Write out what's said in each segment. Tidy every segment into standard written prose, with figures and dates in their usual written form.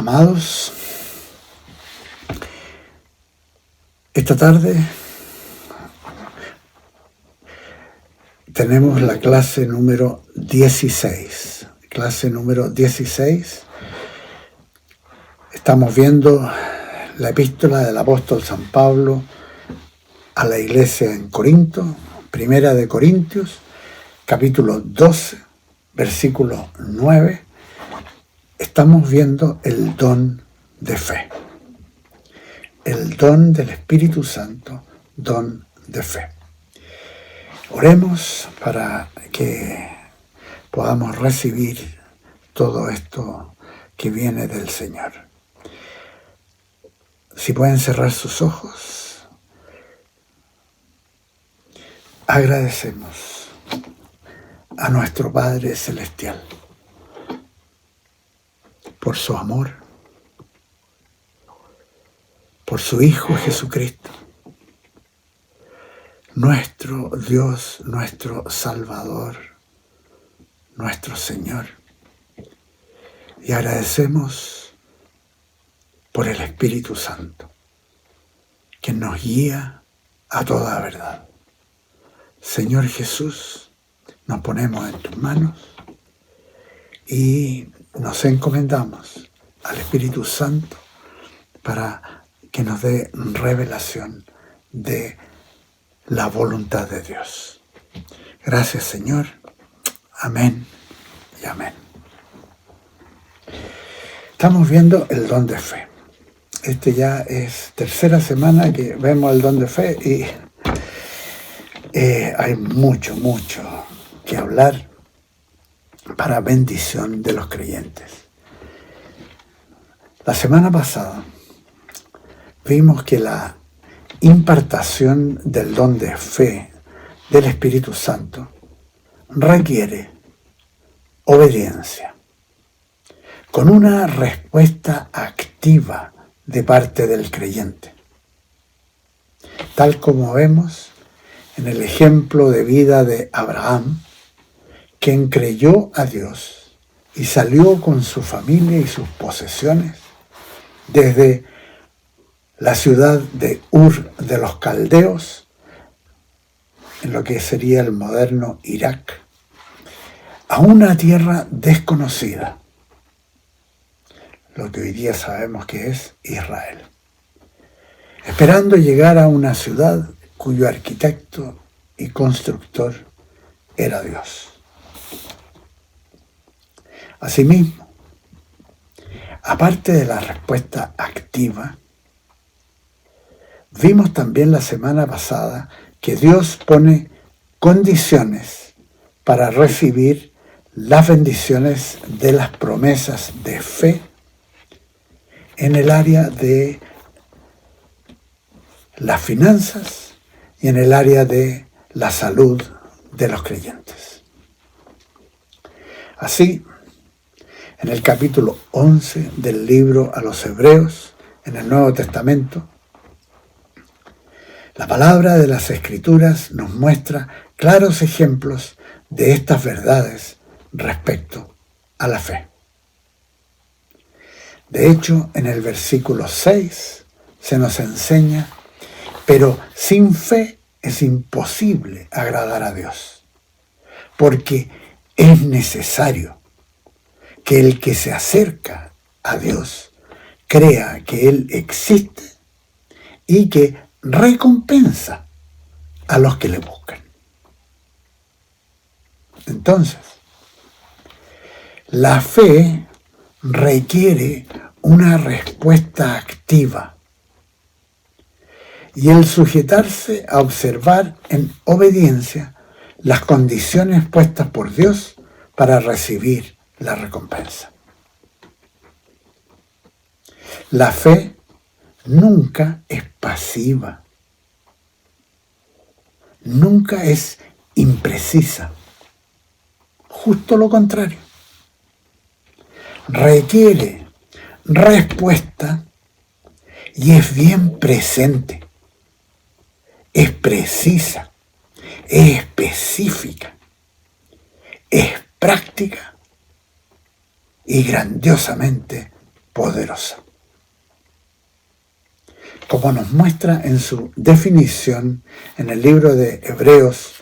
Amados, esta tarde tenemos la clase número 16. Clase número 16. Estamos viendo la epístola del apóstol San Pablo a la iglesia en Corinto, Primera de Corintios, capítulo 12, versículo 9. Estamos viendo el don de fe. El don del Espíritu Santo, don de fe. Oremos para que podamos recibir todo esto que viene del Señor. Si pueden cerrar sus ojos, agradecemos a nuestro Padre Celestial por su amor, por su Hijo Jesucristo, nuestro Dios, nuestro Salvador, nuestro Señor. Y agradecemos por el Espíritu Santo, que nos guía a toda verdad. Señor Jesús, nos ponemos en tus manos y nos encomendamos al Espíritu Santo para que nos dé revelación de la voluntad de Dios. Gracias, Señor. Amén y amén. Estamos viendo el don de fe. Ya es tercera semana que vemos el don de fe y hay mucho que hablar para bendición de los creyentes. La semana pasada vimos que la impartación del don de fe del Espíritu Santo requiere obediencia, con una respuesta activa de parte del creyente, tal como vemos en el ejemplo de vida de Abraham, quien creyó a Dios y salió con su familia y sus posesiones desde la ciudad de Ur de los Caldeos, en lo que sería el moderno Irak, a una tierra desconocida, lo que hoy día sabemos que es Israel, esperando llegar a una ciudad cuyo arquitecto y constructor era Dios. Asimismo, aparte de la respuesta activa, vimos también la semana pasada que Dios pone condiciones para recibir las bendiciones de las promesas de fe en el área de las finanzas y en el área de la salud de los creyentes. Así, en el capítulo 11 del libro a los Hebreos, en el Nuevo Testamento, la palabra de las Escrituras nos muestra claros ejemplos de estas verdades respecto a la fe. De hecho, en el versículo 6 se nos enseña: pero sin fe es imposible agradar a Dios, porque es necesario que el que se acerca a Dios crea que Él existe y que recompensa a los que le buscan. Entonces, la fe requiere una respuesta activa y el sujetarse a observar en obediencia las condiciones puestas por Dios para recibir la recompensa. La fe nunca es pasiva, nunca es imprecisa, justo lo contrario. Requiere respuesta y es bien presente, es precisa, es específica, es práctica y grandiosamente poderosa. Como nos muestra en su definición en el libro de Hebreos,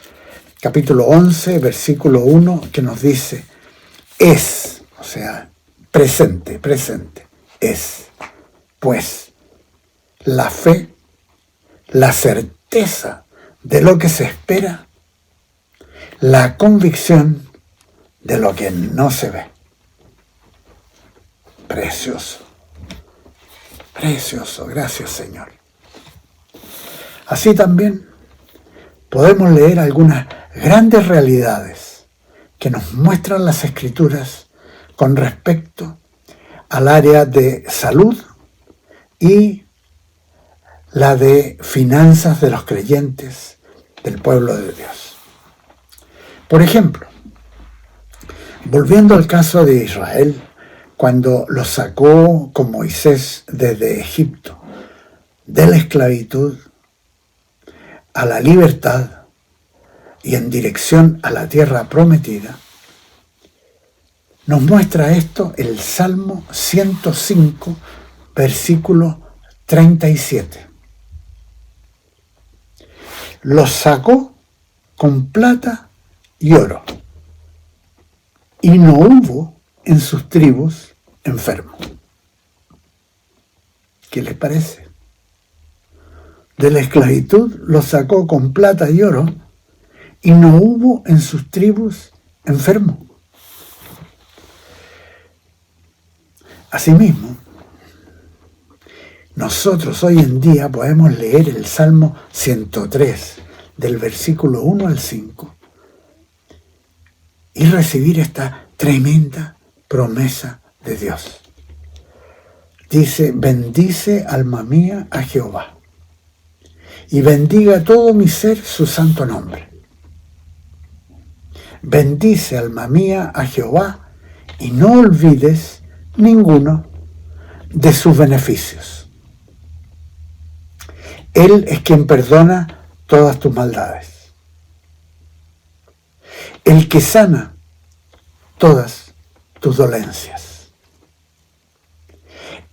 capítulo 11, versículo 1, que nos dice, es, o sea, presente, es, pues, la fe, la certeza de lo que se espera, la convicción de lo que no se ve. Precioso, precioso, gracias Señor. Así también podemos leer algunas grandes realidades que nos muestran las Escrituras con respecto al área de salud y la de finanzas de los creyentes del pueblo de Dios. Por ejemplo, volviendo al caso de Israel, cuando los sacó con Moisés desde Egipto, de la esclavitud a la libertad y en dirección a la tierra prometida, nos muestra esto el Salmo 105, versículo 37. Los sacó con plata y oro, y no hubo en sus tribus enfermo. ¿Qué les parece? De la esclavitud los sacó con plata y oro, y no hubo en sus tribus enfermo. Asimismo, nosotros hoy en día podemos leer el Salmo 103, del versículo 1 al 5, y recibir esta tremenda promesa de Dios. Dice, bendice alma mía a Jehová, y bendiga todo mi ser su santo nombre. Bendice alma mía a Jehová, y no olvides ninguno de sus beneficios. Él es quien perdona todas tus maldades, el que sana todas tus dolencias,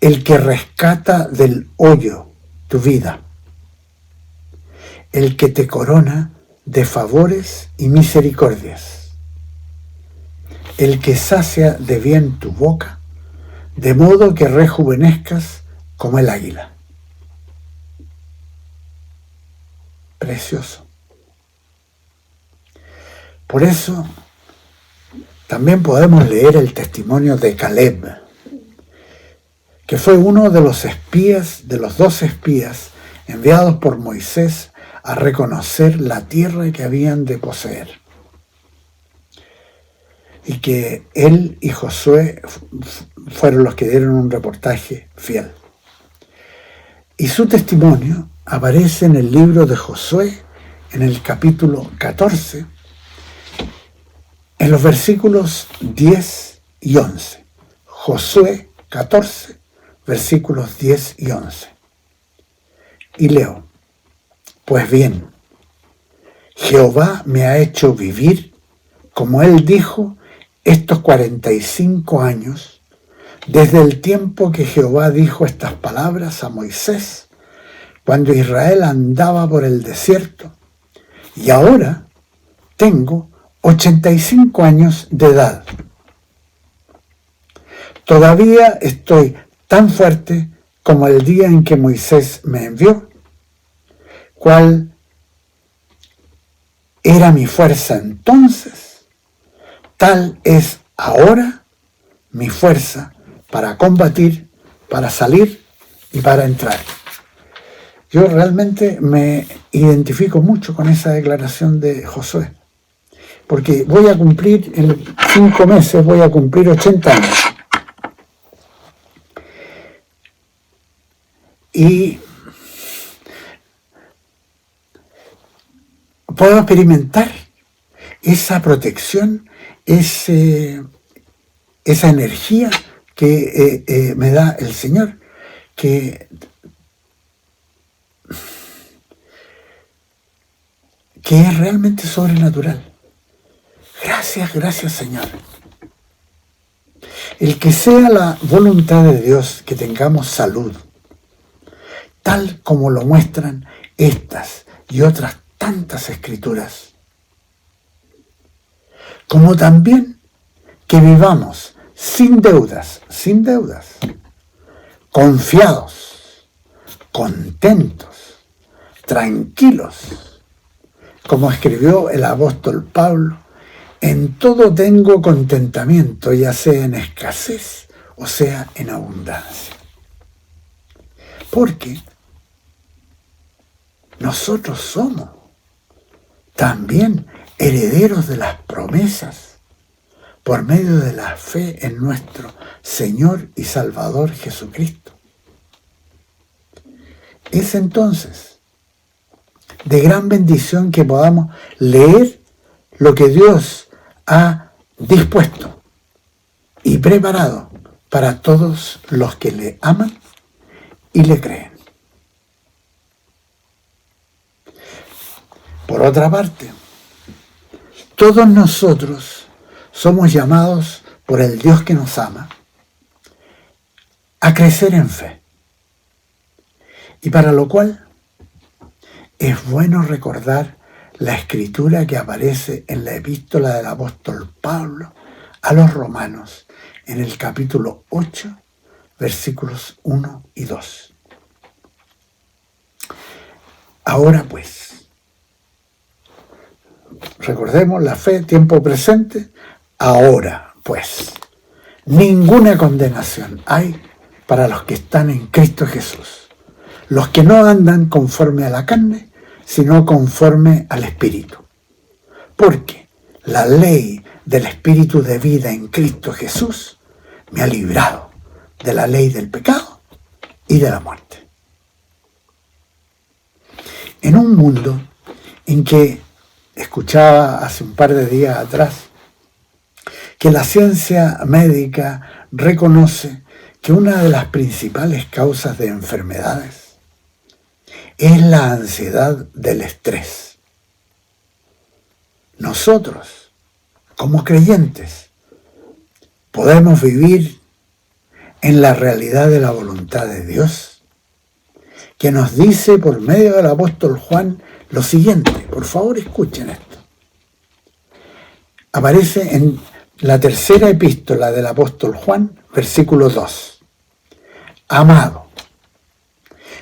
el que rescata del hoyo tu vida, el que te corona de favores y misericordias, el que sacia de bien tu boca, de modo que rejuvenezcas como el águila. Precioso. Por eso también podemos leer el testimonio de Caleb, que fue uno de los espías, de los 12 espías enviados por Moisés a reconocer la tierra que habían de poseer. Y que él y Josué fueron los que dieron un reportaje fiel. Y su testimonio aparece en el libro de Josué, en el capítulo 14, en los versículos 10 y 11. Josué 14, versículos 10 y 11. Y leo, pues bien, Jehová me ha hecho vivir, como él dijo, estos 45 años, desde el tiempo que Jehová dijo estas palabras a Moisés, cuando Israel andaba por el desierto, y ahora tengo 85 años de edad. Todavía estoy tan fuerte como el día en que Moisés me envió. ¿Cuál era mi fuerza entonces? Tal es ahora mi fuerza para combatir, para salir y para entrar. Yo realmente me identifico mucho con esa declaración de Josué, porque voy a cumplir, en 5 meses voy a cumplir 80 años. Y puedo experimentar esa protección, esa energía que me da el Señor, que es realmente sobrenatural. Gracias Señor. el que sea la voluntad de Dios que tengamos salud, tal como lo muestran estas y otras tantas escrituras, como también que vivamos sin deudas, confiados, contentos, tranquilos, como escribió el apóstol Pablo: en todo tengo contentamiento, ya sea en escasez o sea en abundancia. Porque nosotros somos también herederos de las promesas por medio de la fe en nuestro Señor y Salvador Jesucristo. Es entonces de gran bendición que podamos leer lo que Dios ha dispuesto y preparado para todos los que le aman y le creen. Por otra parte, todos nosotros somos llamados por el Dios que nos ama a crecer en fe, y para lo cual es bueno recordar la escritura que aparece en la epístola del apóstol Pablo a los Romanos, en el capítulo 8, versículos 1 y 2. Ahora pues, recordemos la fe, tiempo presente. Ahora pues, ninguna condenación hay para los que están en Cristo Jesús, los que no andan conforme a la carne, sino conforme al Espíritu. Porque la ley del Espíritu de vida en Cristo Jesús me ha librado de la ley del pecado y de la muerte. En un mundo en que escuchaba hace un par de días atrás que la ciencia médica reconoce que una de las principales causas de enfermedades es la ansiedad del estrés. Nosotros, como creyentes, podemos vivir en la realidad de la voluntad de Dios, que nos dice por medio del apóstol Juan lo siguiente. Por favor, escuchen esto. Aparece en la tercera epístola del apóstol Juan, versículo 2. Amado,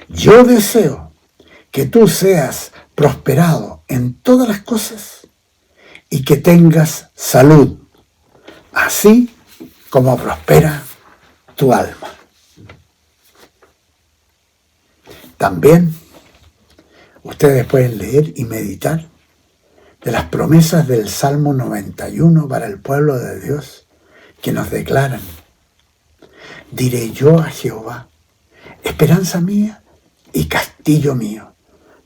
yo deseo que tú seas prosperado en todas las cosas y que tengas salud, así como prospera tu alma. También ustedes pueden leer y meditar de las promesas del Salmo 91 para el pueblo de Dios, que nos declaran: diré yo a Jehová, esperanza mía y castillo mío,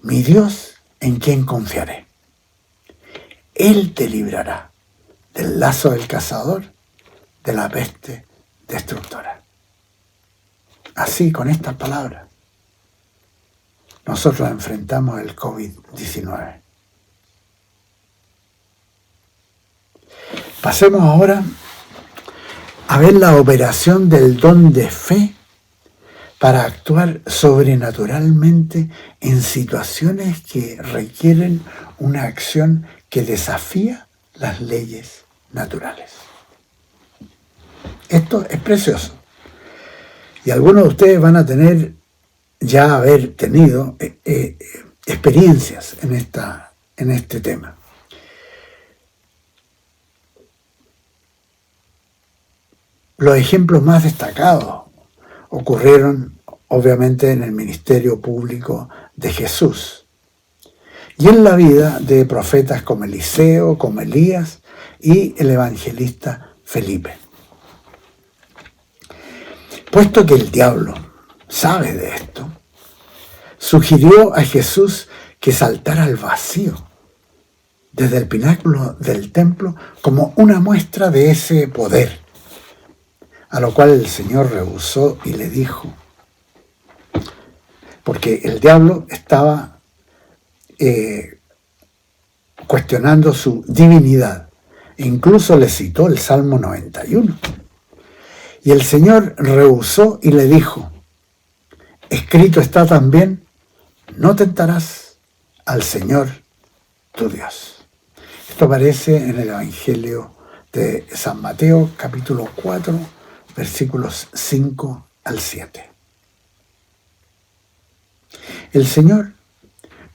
mi Dios en quien confiaré. Él te librará del lazo del cazador, de la peste destructora. Así, con estas palabras, nosotros enfrentamos el COVID-19. Pasemos ahora a ver la operación del don de fe para actuar sobrenaturalmente en situaciones que requieren una acción que desafía las leyes naturales. Esto es precioso. Y algunos de ustedes van a haber tenido experiencias en este tema. Los ejemplos más destacados ocurrieron obviamente en el ministerio público de Jesús y en la vida de profetas como Eliseo, como Elías y el evangelista Felipe. Puesto que el diablo sabe de esto, sugirió a Jesús que saltara al vacío desde el pináculo del templo como una muestra de ese poder, a lo cual el Señor rehusó y le dijo, porque el diablo estaba cuestionando su divinidad. Incluso le citó el Salmo 91. Y el Señor rehusó y le dijo, escrito está también, no tentarás al Señor tu Dios. Esto aparece en el Evangelio de San Mateo, capítulo 4, versículos 5 al 7. El Señor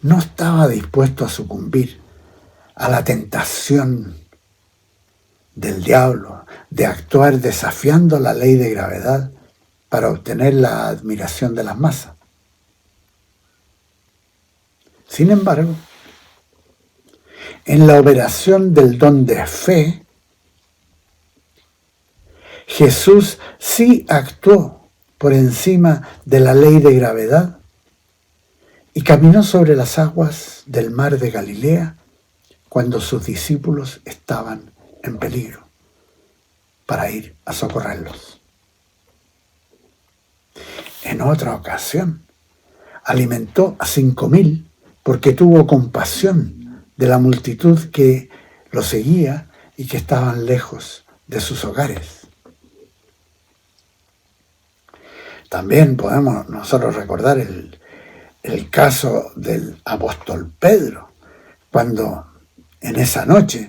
no estaba dispuesto a sucumbir a la tentación del diablo de actuar desafiando la ley de gravedad para obtener la admiración de las masas. Sin embargo, en la operación del don de fe, Jesús sí actuó por encima de la ley de gravedad y caminó sobre las aguas del mar de Galilea cuando sus discípulos estaban en peligro para ir a socorrerlos. En otra ocasión, alimentó a 5.000 porque tuvo compasión de la multitud que lo seguía y que estaban lejos de sus hogares. También podemos nosotros recordar el caso del apóstol Pedro, cuando en esa noche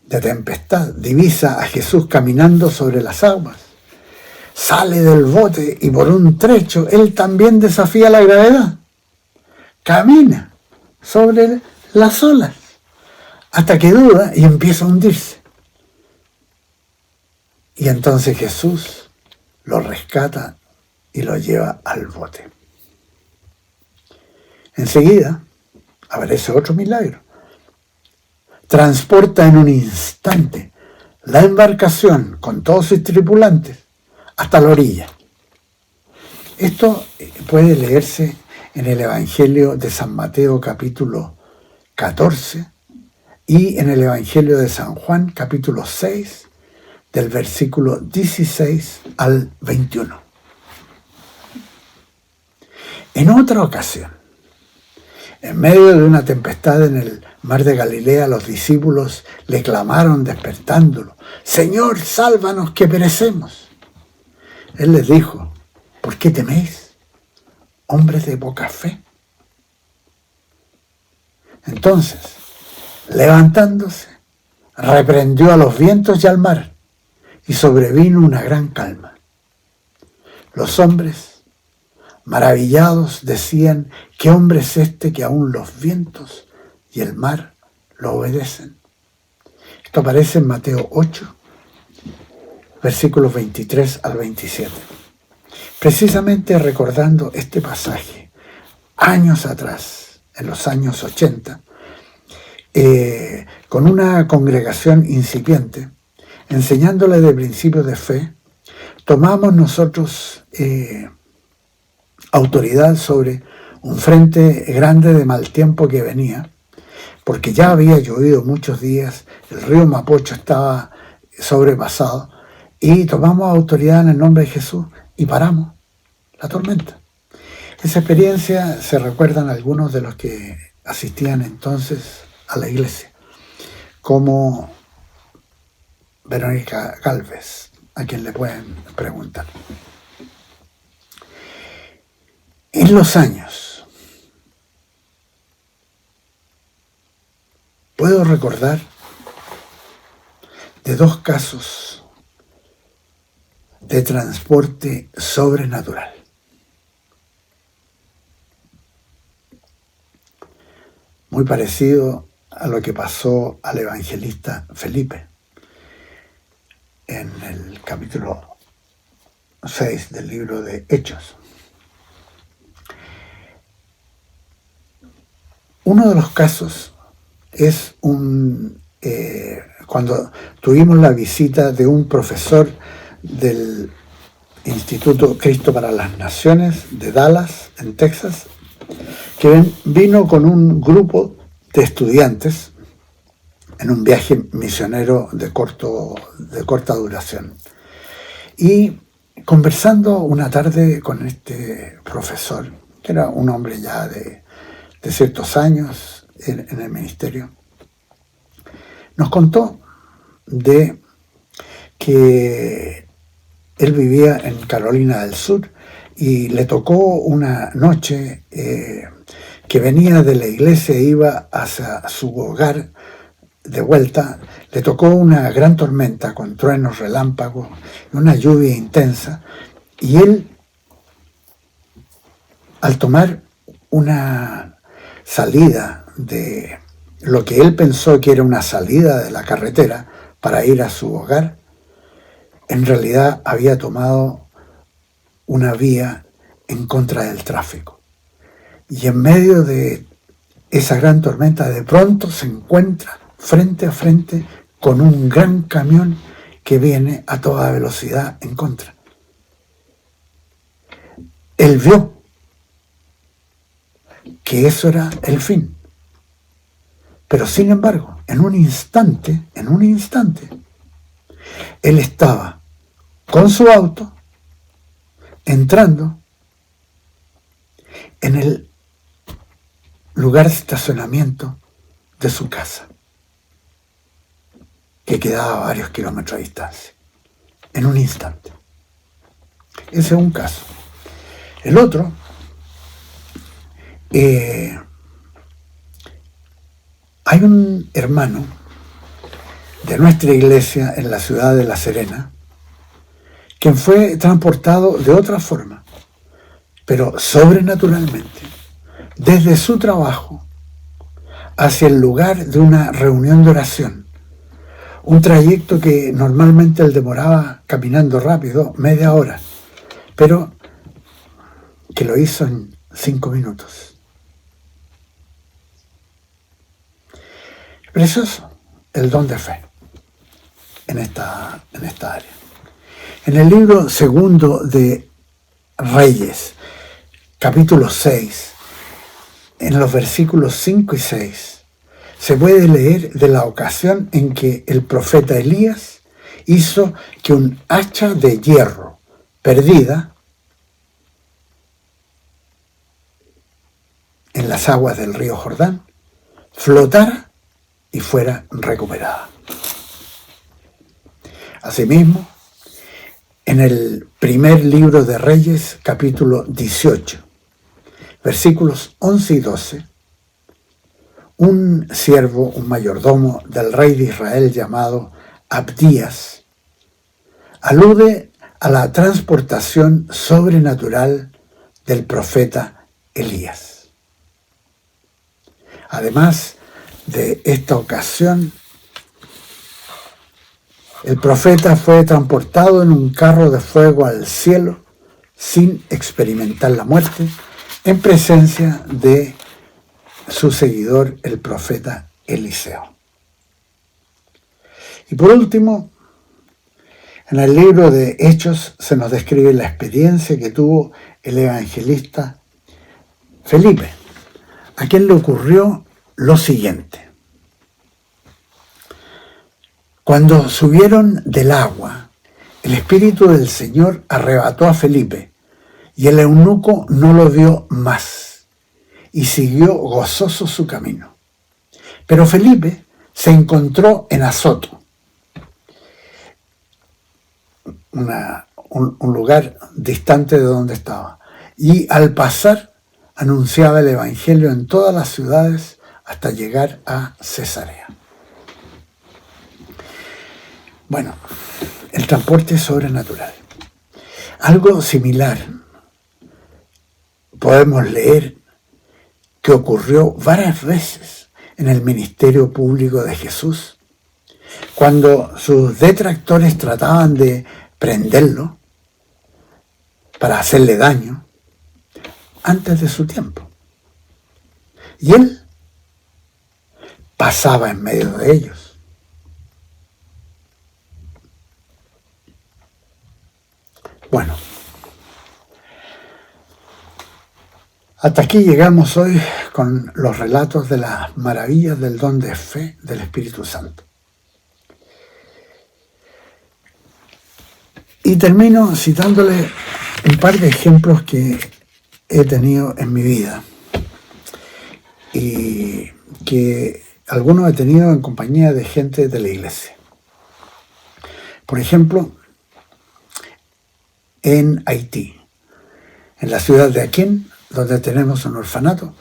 de tempestad divisa a Jesús caminando sobre las aguas. Sale del bote y por un trecho él también desafía la gravedad. Camina sobre las olas hasta que duda y empieza a hundirse. Y entonces Jesús lo rescata y lo lleva al bote. Enseguida aparece otro milagro. Transporta en un instante la embarcación con todos sus tripulantes hasta la orilla. Esto puede leerse en el Evangelio de San Mateo capítulo 14 y en el Evangelio de San Juan capítulo 6 del versículo 16 al 21. En otra ocasión, en medio de una tempestad en el mar de Galilea, los discípulos le clamaron despertándolo, Señor, sálvanos que perecemos. Él les dijo, ¿por qué teméis, hombres de poca fe? Entonces, levantándose, reprendió a los vientos y al mar, y sobrevino una gran calma. Los hombres, maravillados, decían, ¿qué hombre es este que aún los vientos y el mar lo obedecen? Esto aparece en Mateo 8, versículos 23 al 27. Precisamente recordando este pasaje, años atrás, en los años 80, con una congregación incipiente, enseñándole de principios de fe, tomamos nosotros autoridad sobre un frente grande de mal tiempo que venía, porque ya había llovido muchos días, el río Mapocho estaba sobrepasado, y tomamos autoridad en el nombre de Jesús y paramos la tormenta. Esa experiencia se recuerdan algunos de los que asistían entonces a la iglesia, como Verónica Galvez, a quien le pueden preguntar. En los años, puedo recordar de 2 casos de transporte sobrenatural. Muy parecido a lo que pasó al evangelista Felipe en el capítulo 6 del libro de Hechos. Uno de los casos es cuando tuvimos la visita de un profesor del Instituto Cristo para las Naciones de Dallas, en Texas, que vino con un grupo de estudiantes en un viaje misionero de corta duración. Y conversando una tarde con este profesor, que era un hombre ya de ciertos años en el ministerio, nos contó de que Él vivía en Carolina del Sur y le tocó una noche que venía de la iglesia e iba hacia su hogar de vuelta. Le tocó una gran tormenta con truenos, relámpagos, una lluvia intensa, y él, al tomar una salida de lo que él pensó que era una salida de la carretera para ir a su hogar, en realidad había tomado una vía en contra del tráfico. Y en medio de esa gran tormenta, de pronto se encuentra frente a frente con un gran camión que viene a toda velocidad en contra. Él vio que eso era el fin. Pero sin embargo, en un instante, él estaba con su auto entrando en el lugar de estacionamiento de su casa, que quedaba a varios kilómetros de distancia, en un instante. Ese es un caso. El otro, hay un hermano de nuestra iglesia en la ciudad de La Serena, quien fue transportado de otra forma, pero sobrenaturalmente, desde su trabajo hacia el lugar de una reunión de oración, un trayecto que normalmente él demoraba caminando rápido media hora, pero que lo hizo en 5 minutos. Precioso el don de fe en esta área. En el libro segundo de Reyes, capítulo 6, en los versículos 5 y 6, se puede leer de la ocasión en que el profeta Elías hizo que un hacha de hierro perdida en las aguas del río Jordán flotara y fuera recuperada. Asimismo, en el primer libro de Reyes, capítulo 18, versículos 11 y 12, un siervo, un mayordomo del rey de Israel llamado Abdías, alude a la transportación sobrenatural del profeta Elías. Además de esta ocasión, el profeta fue transportado en un carro de fuego al cielo sin experimentar la muerte, en presencia de su seguidor, el profeta Eliseo. Y por último, en el libro de Hechos se nos describe la experiencia que tuvo el evangelista Felipe, a quien le ocurrió lo siguiente. Cuando subieron del agua, el Espíritu del Señor arrebató a Felipe, y el eunuco no lo vio más, y siguió gozoso su camino. Pero Felipe se encontró en Azoto, un lugar distante de donde estaba, y al pasar anunciaba el Evangelio en todas las ciudades hasta llegar a Cesarea. Bueno, el transporte sobrenatural. Algo similar podemos leer que ocurrió varias veces en el ministerio público de Jesús, cuando sus detractores trataban de prenderlo para hacerle daño antes de su tiempo. Y él pasaba en medio de ellos. Bueno, hasta aquí llegamos hoy con los relatos de las maravillas del don de fe del Espíritu Santo. Y termino citándole un par de ejemplos que he tenido en mi vida y que algunos he tenido en compañía de gente de la iglesia. Por ejemplo, en Haití, en la ciudad de Aquén, donde tenemos un orfanato.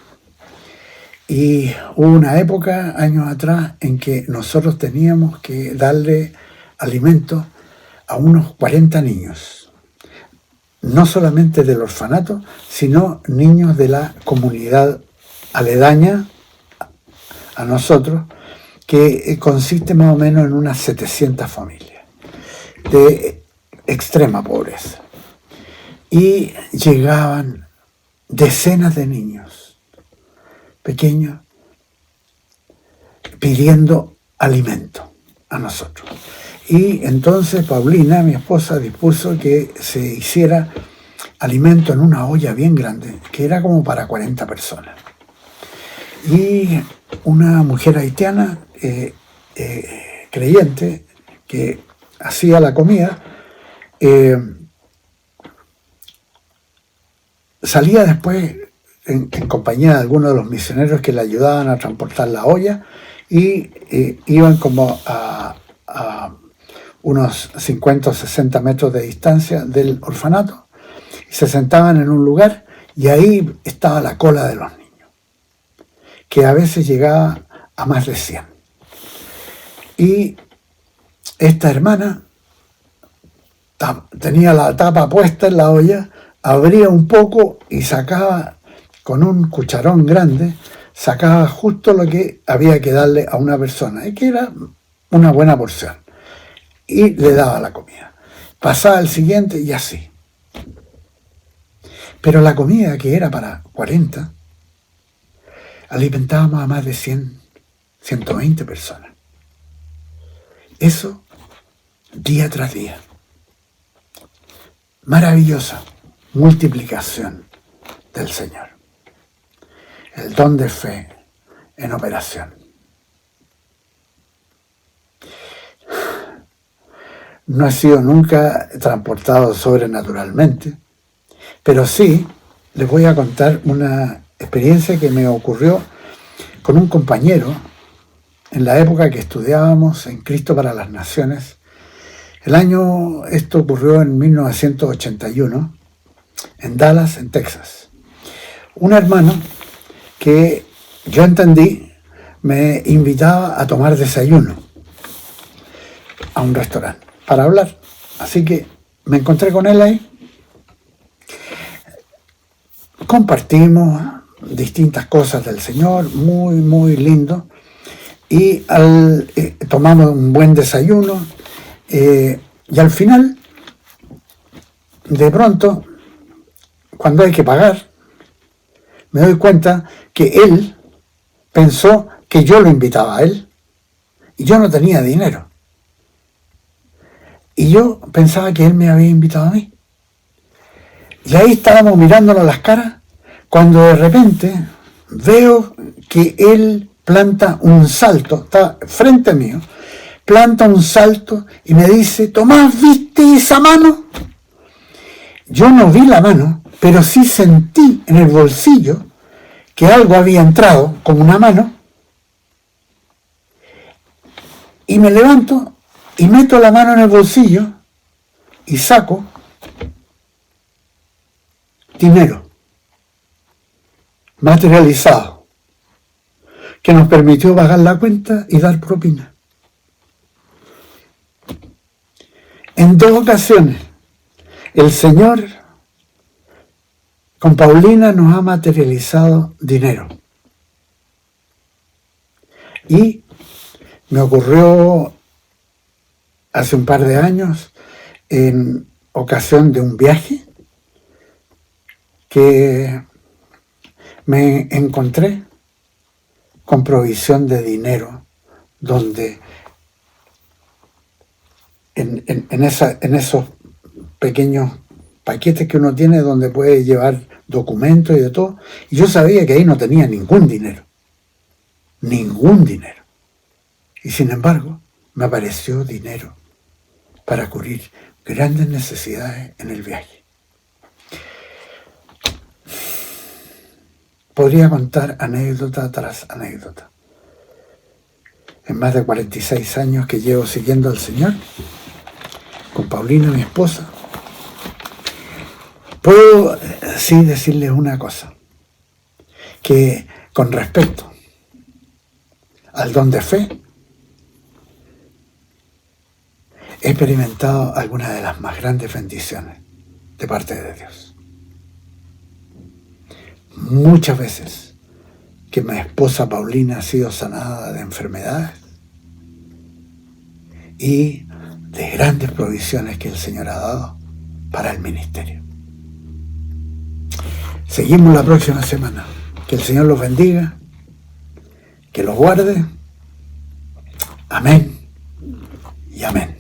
Y hubo una época, años atrás, en que nosotros teníamos que darle alimento a unos 40 niños, no solamente del orfanato, sino niños de la comunidad aledaña a nosotros, que consiste más o menos en unas 700 familias de extrema pobreza. Y llegaban decenas de niños pequeños pidiendo alimento a nosotros. Y entonces Paulina, mi esposa, dispuso que se hiciera alimento en una olla bien grande, que era como para 40 personas. Y una mujer haitiana creyente que hacía la comida, salía después en compañía de algunos de los misioneros que le ayudaban a transportar la olla, y iban como a unos 50 o 60 metros de distancia del orfanato, y se sentaban en un lugar, y ahí estaba la cola de los niños, que a veces llegaba a más de 100. Y esta hermana tenía la tapa puesta en la olla, abría un poco y sacaba con un cucharón grande, sacaba justo lo que había que darle a una persona, y que era una buena porción, y le daba la comida. Pasaba el siguiente y así. Pero la comida, que era para 40, alimentábamos a más de 100, 120 personas. Eso día tras día. Maravillosa multiplicación del Señor. El don de fe en operación. No he sido nunca transportado sobrenaturalmente, pero sí les voy a contar una experiencia que me ocurrió con un compañero en la época que estudiábamos en Cristo para las Naciones. Esto ocurrió en 1981, en Dallas, en Texas. Un hermano que yo entendí me invitaba a tomar desayuno a un restaurante para hablar. Así que me encontré con él ahí. Compartimos distintas cosas del Señor, muy, muy lindo. Y tomamos un buen desayuno. Y al final, de pronto, cuando hay que pagar, me doy cuenta que él pensó que yo lo invitaba a él, y yo no tenía dinero. Y yo pensaba que él me había invitado a mí. Y ahí estábamos mirándonos las caras, cuando de repente veo que él planta un salto, está frente mío, planta un salto y me dice: Tomás, ¿viste esa mano? Yo no vi la mano, pero sí sentí en el bolsillo que algo había entrado con una mano, y me levanto y meto la mano en el bolsillo y saco dinero materializado que nos permitió pagar la cuenta y dar propina. En 2 ocasiones el Señor con Paulina nos ha materializado dinero. Y me ocurrió hace un par de años, en ocasión de un viaje, que me encontré con provisión de dinero, donde en esos pequeños paquetes que uno tiene, donde puede llevar documentos y de todo, y yo sabía que ahí no tenía ningún dinero, y sin embargo me apareció dinero para cubrir grandes necesidades en el viaje. Podría contar anécdota tras anécdota. En más de 46 años que llevo siguiendo al Señor, con Paulina, mi esposa, Puedo sí decirles una cosa, que con respecto al don de fe, he experimentado algunas de las más grandes bendiciones de parte de Dios. Muchas veces que mi esposa Paulina ha sido sanada de enfermedades y de grandes provisiones que el Señor ha dado para el ministerio. Seguimos la próxima semana. Que el Señor los bendiga, que los guarde. Amén y amén.